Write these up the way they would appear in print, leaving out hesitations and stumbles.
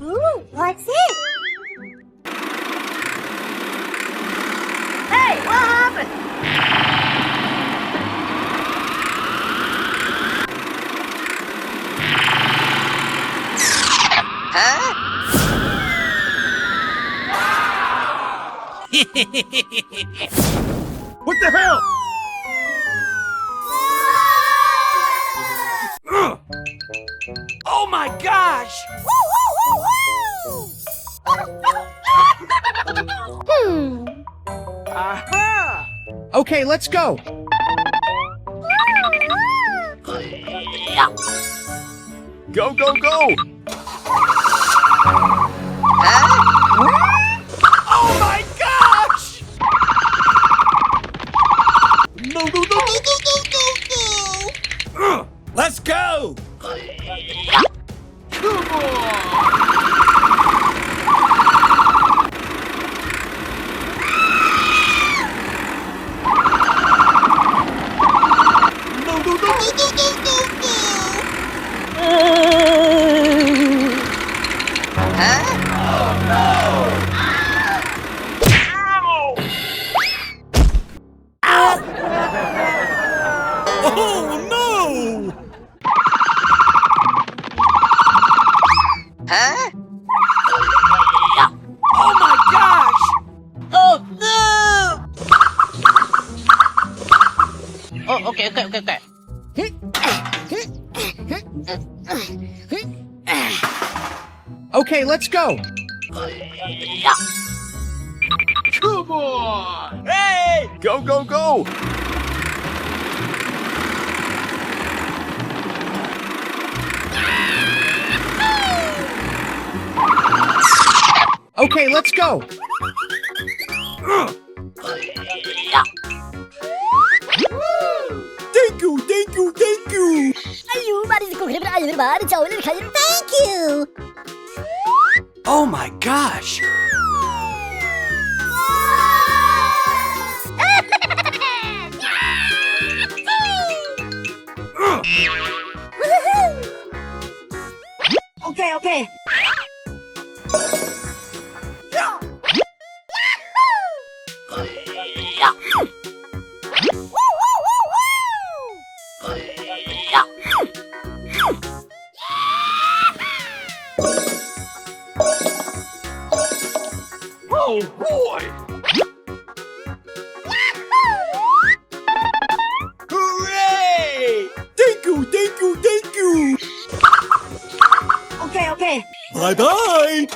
Ooh, what's it? Hey, what happened? Huh? What the hell? Oh my gosh! Aha! Okay, let's go. Go, go, go! Huh? Oh my gosh! No, no, no, no, no, no, no! Let's go! Come on! No, no, no, no, no, no, no, no! Huh? Oh no! Huh? Oh my gosh! Oh no! Oh, okay. Okay, let's go. Come on! Hey! Go, go, go! Okay, let's go. Thank you, thank you, thank you! Thank you! Oh my gosh! Okay. Oh boy! Hooray! Thank you, thank you, thank you! Okay. Bye bye!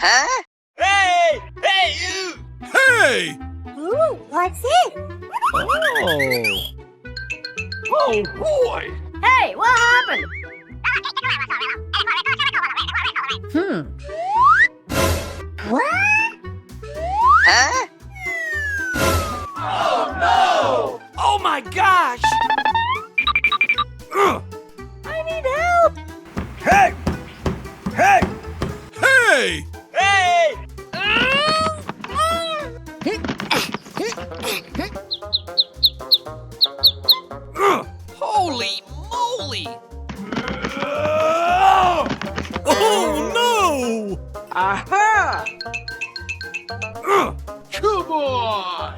Huh? Hey! Hey, you! Hey! Ooh, what's it? Oh! Oh boy! Hey, what happened? What? Huh? Oh no! Oh my gosh! I need help! Hey! Hey! Hey! Hey! Holy moly! Oh no! Aha! Come on!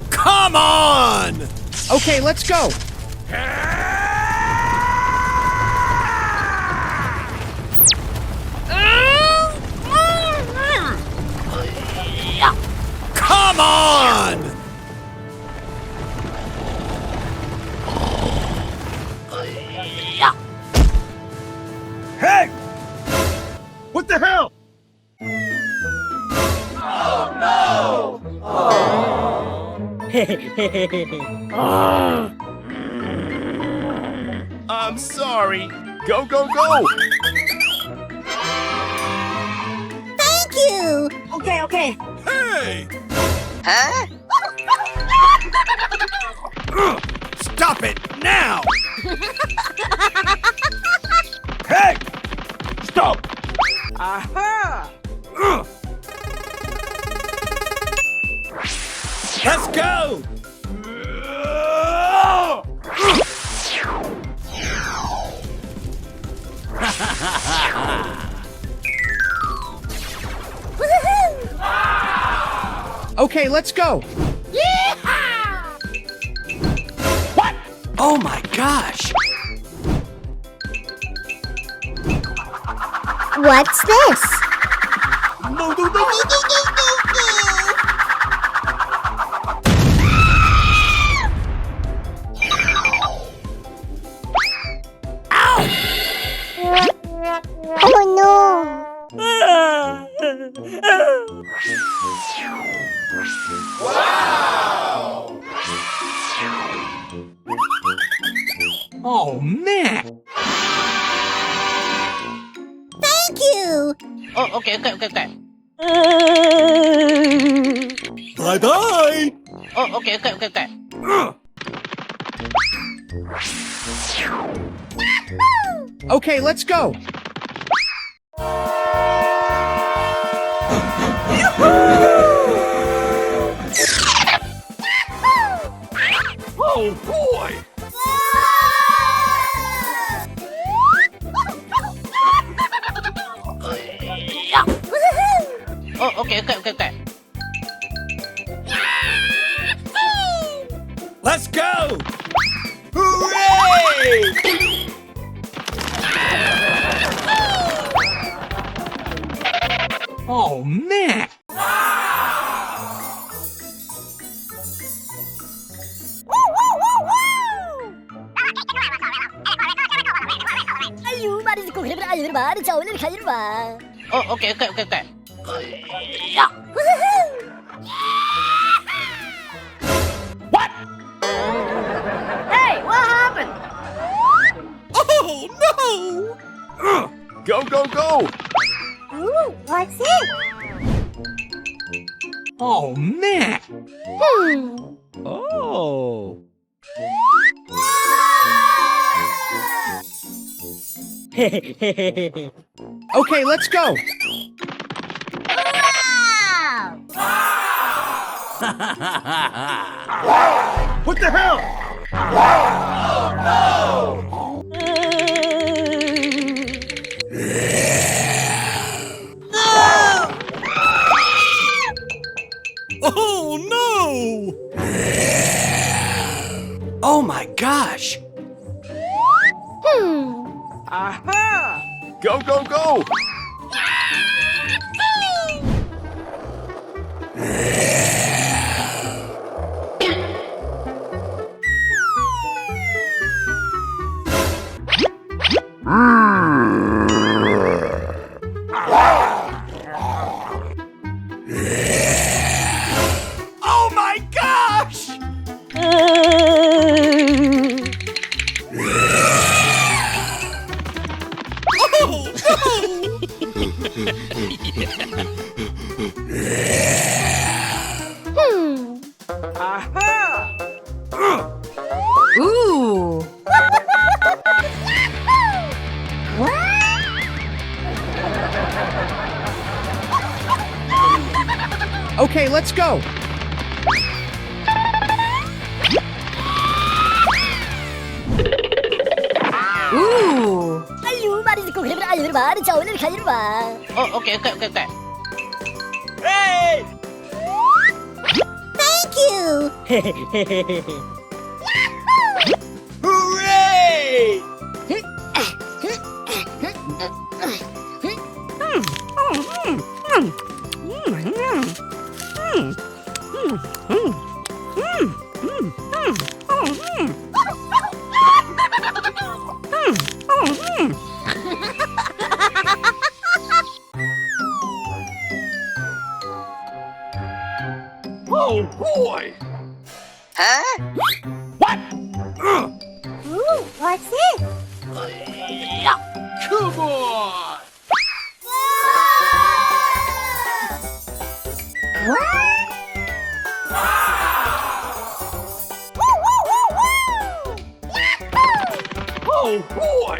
Come on! Okay, let's go. Come on! Hey! What the hell? Oh no! Oh. I'm sorry. Go, go, go! Thank you. Okay, okay. Hey! Huh? Stop it now! Hey! Stop! Aha! Let's go! Okay, let's go. What? Oh my gosh! What's this? No, no, no, no, no, no, no, Oh no. Oh, man! Thank you. Oh, okay, okay, okay, okay. Bye-bye! Oh, okay, okay, okay, okay. Okay, let's go. Oh, boy! Oh, okay, okay, okay, okay. Let's go! Hooray! Oh, man! Oh, okay, okay, okay, okay. What? Hey, what happened? Oh, no! Go, go, go! Ooh, what's it? Oh, man! Hmm. Oh! Okay, let's go. Wow! What the hell? Oh, no! Oh my gosh! Hmm. Aha! Go, go, go! Oh my gosh! Hmm. Aha! Ooh. Okay, let's go. Ooh. Oh, okay, okay, okay, okay. Hey! Thank you. Hooray! Oh boy! Ooh, what's this? Come on! Oh boy!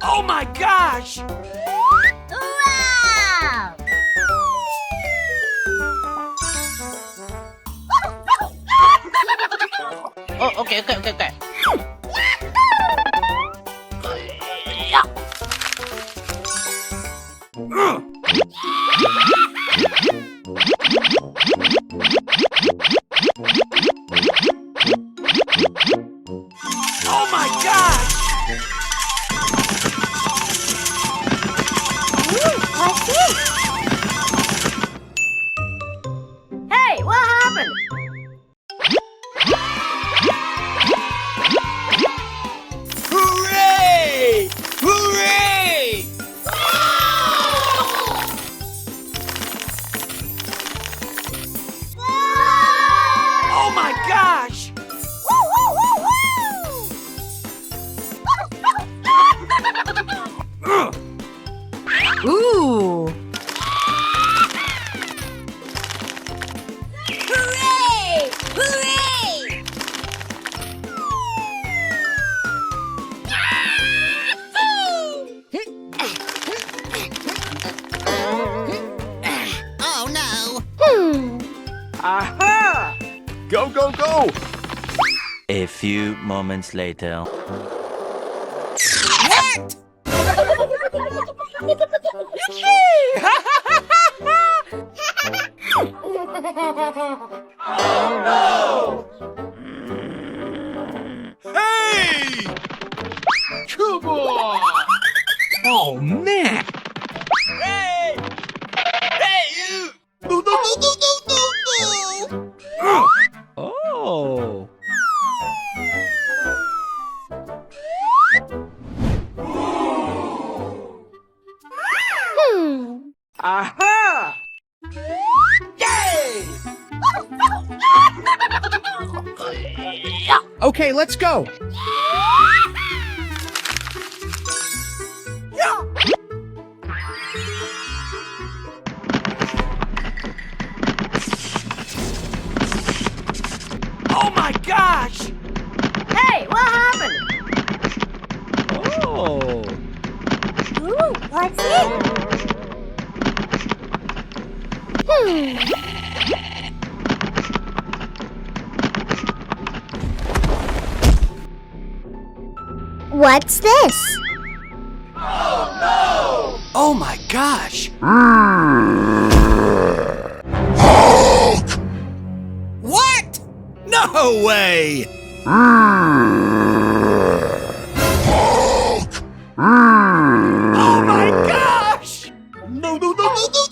Oh my gosh! Wow! Oh, okay. Oh my gosh! Ooh, what's this? Hey, what happened? Hooray! Hooray! Oh my gosh! Ooh! Hooray! Hooray! Oh no! Aha! Go, go, go! A few moments later. What? Hey! Come on! Oh, man! Hey! Hey, you! No, no, no, no, no, no, no! Oh! Aha! Okay, let's go. Oh my gosh! Hey, what happened? Oh! Ooh, what's this? What's this? Oh my gosh! What? No way! Oh my gosh! No, no, no, no, no,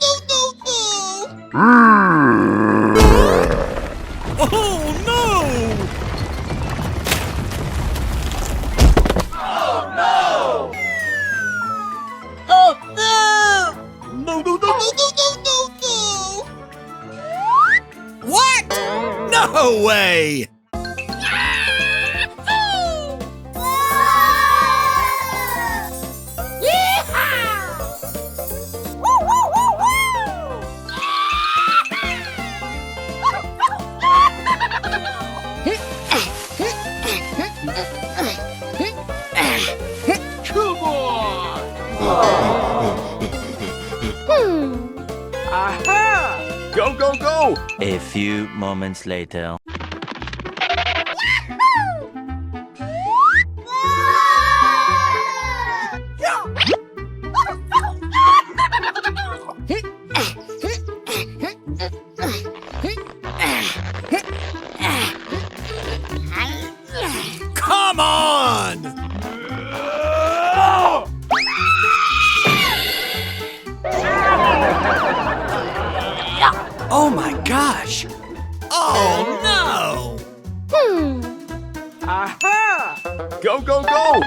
no, no, no! Oh no! Oh no! No, no, no, no, no, no, no, no! What? No way! Come on! Aha! Go, go, go! A few moments later. Come on! Oh my gosh! Oh no! Go, go, go!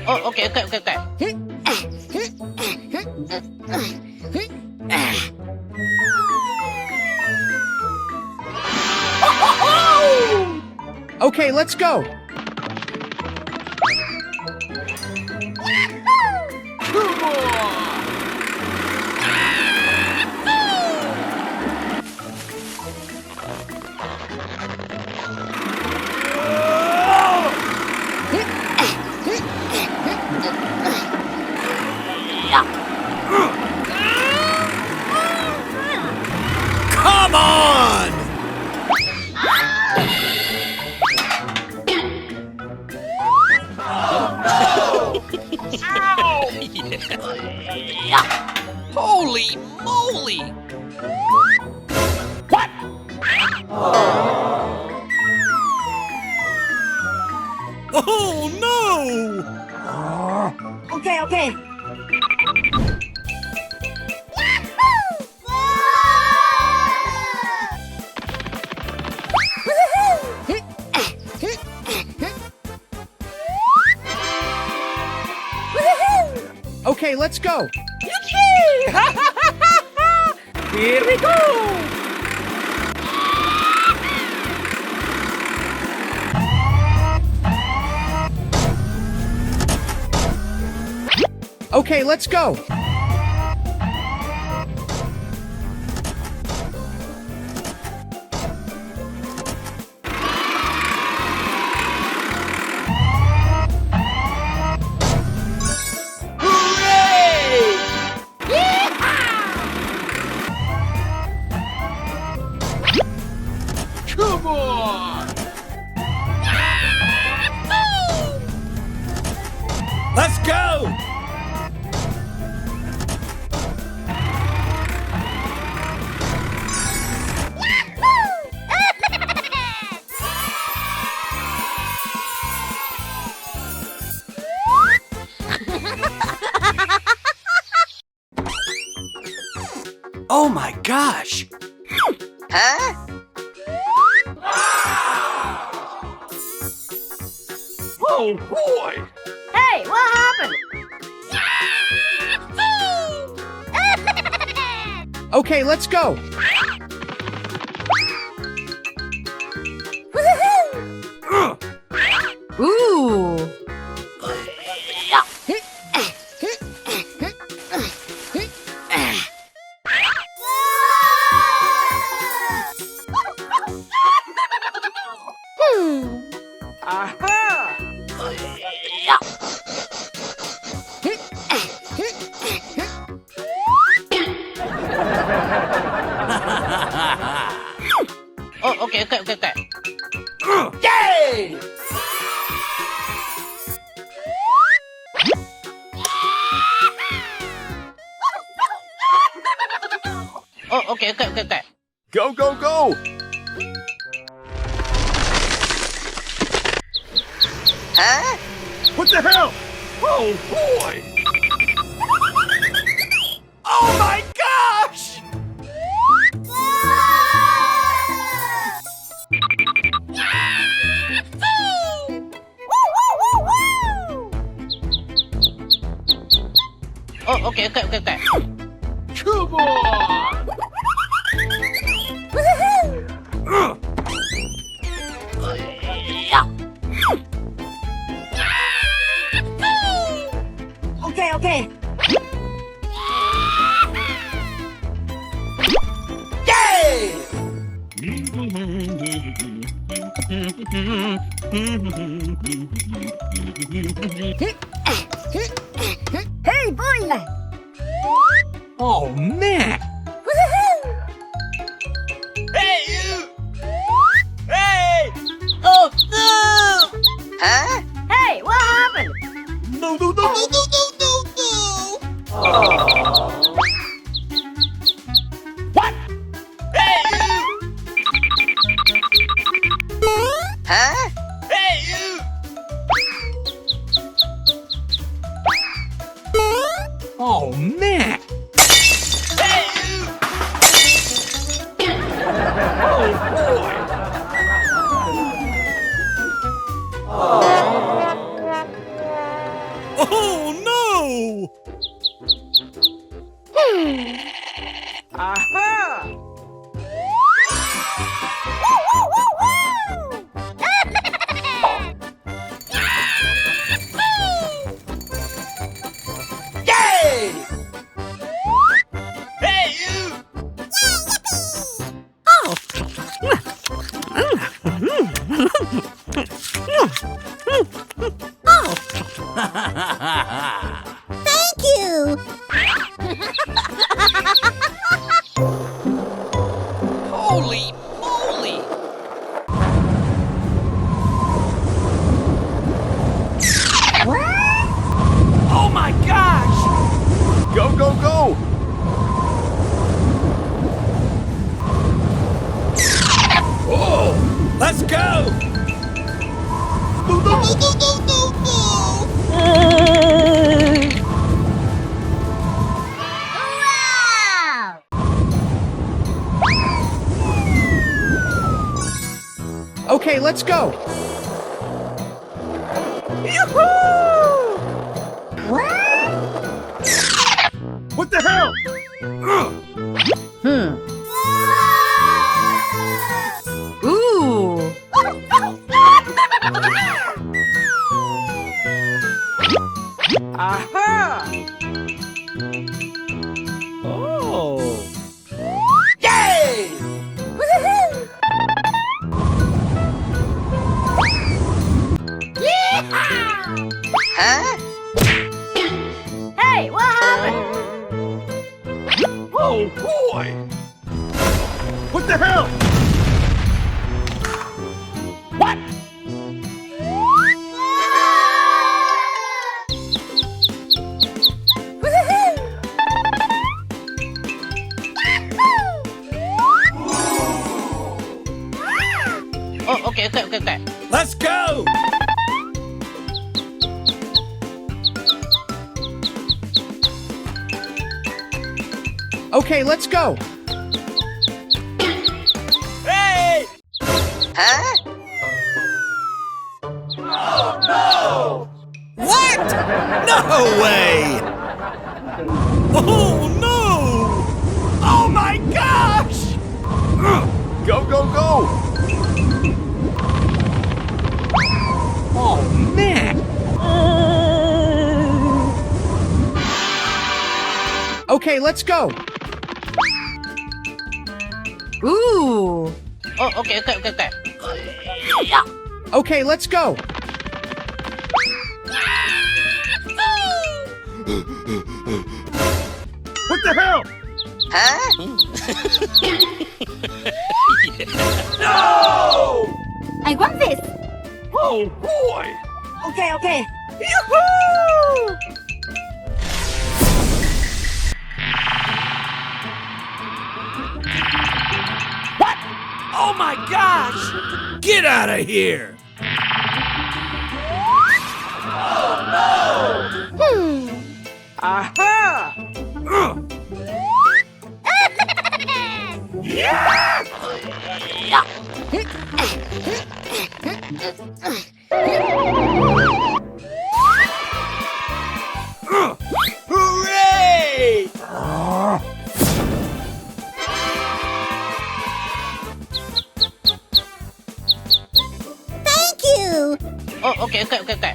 Oh, okay. Okay, let's go. Come on! Holy moly! Oh no! Okay. Okay, let's go. Here we go. Okay, let's go. Come on! Let's go! Oh my gosh! Huh? Oh boy! Hey, what happened? Okay, let's go. Ooh. Aha. Oh, okay. Yay! Oh, okay. Go, go, go! Huh? What the hell? Oh boy! Oh my gosh! Oh, okay. Come on! Okay. Yay! Hey, boy! Oh, man. Hey, you! Hey! Oh no! Huh? Hey, what happened? No, no, no, no, no, no, no, no! What? Hey, you! Huh? Hey, you! Oh, man! Oh no! Yay! Hey you! Thank you. Holy moly! Oh my gosh! Go, go, go! Oh! Let's go! Go, go, go, go, go, go, Wow! Okay, let's go. What the hell? Ooh. Oh! Yay! Woohoo! Yeehaw! Huh? Hey, what happened? Oh boy! What the hell? What? Woohoo! Oh, okay, okay, okay, okay. Let's go! Okay, let's go. Hey! Huh? What? No way! Oh no! Oh my gosh! Go, go, go! Oh, man! Okay, let's go. Ooh. Oh, okay, okay, okay, okay. Okay, let's go. What the hell? Huh? No! I want this. Oh boy! Okay, okay. Yoo-hoo! What? Oh my gosh! Get out of here! Hooray! Thank you. Oh, okay, okay, okay, okay.